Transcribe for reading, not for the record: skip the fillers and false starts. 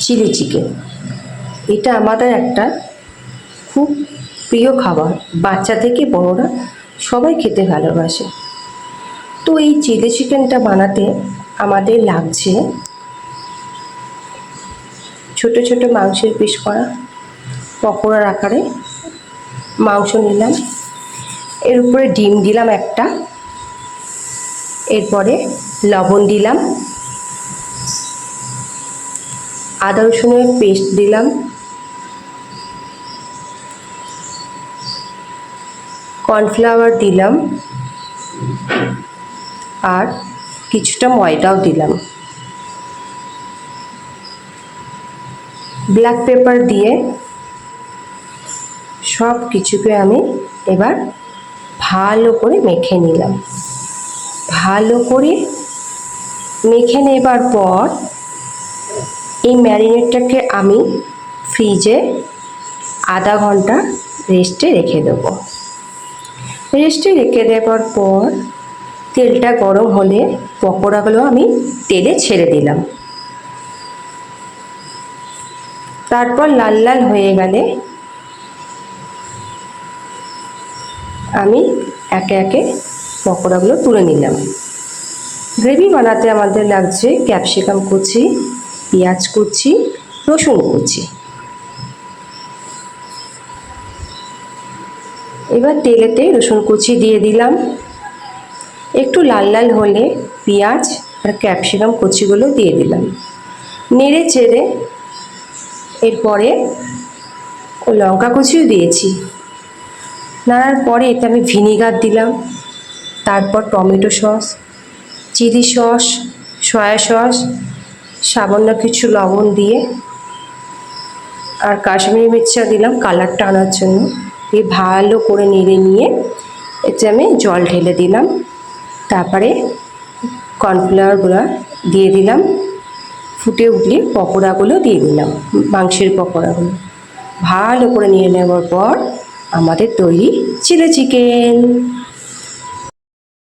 Chilli chicken. এটা আমাদের একটা খুব প্রিয় খাবার, বাচ্চা থেকে বড়রা সবাই খেতে ভালোবাসে। তো এই চিলি চিকেনটা বানাতে আমাদের লাগছে ছোট ছোট মাংসের পিস করা পকোড়ার আকারে মাংস নিলাম, এর উপরে ডিম দিলাম একটা, এরপরে লবণ দিলাম, আদা রসুনের পেস্ট দিলাম, কর্নফ্লাওয়ার দিলাম, আর কিছুটা ময়দাও দিলাম। ব্ল্যাক পেপার দিয়ে সব কিছুকে আমি এবার ভালো করে মেখে নিলাম। ভালো করে মেখে নেবার পর এই ম্যারিনেটটাকে আমি ফ্রিজে আধা ঘন্টা রেস্টে রেখে দেবো। রেস্টে রেখে দেওয়ার পর তেলটা গরম হলে পকোড়াগুলো আমি তেলে ছেড়ে দিলাম। তারপর লাল লাল হয়ে গেলে আমি একে একে পকোড়াগুলো তুলে নিলাম। গ্রেভি বানাতে আমাদের লাগছে ক্যাপসিকাম কুচি, পেঁয়াজ কুচি, রসুন কুচি। এবার তেলেতে রসুন কুচি দিয়ে দিলাম, একটু লাল লাল হলে পেঁয়াজ আর ক্যাপসিকাম কুচিগুলো দিয়ে দিলাম, নেড়ে চেড়ে এরপরে লঙ্কা কুচিও দিয়েছি। নাড়ার পরে এতে আমি ভিনিগার দিলাম, তারপর tomato sauce, chilli sauce, soya sauce, সামান্য কিছু লবণ দিয়ে আর কাশ্মীরি মির্চা দিলাম কালারটা আনার জন্য। দিয়ে ভালো করে নেড়ে নিয়ে এতে আমি জল ঢেলে দিলাম, তারপরে কর্নফ্লাওয়ারগুলো দিয়ে দিলাম, ফুটে উঠলে পকোড়াগুলো দিয়ে দিলাম, মাংসের পকোড়াগুলো ভালো করে নিয়ে নেওয়ার পর আমাদের তৈরি চিলি চিকেন।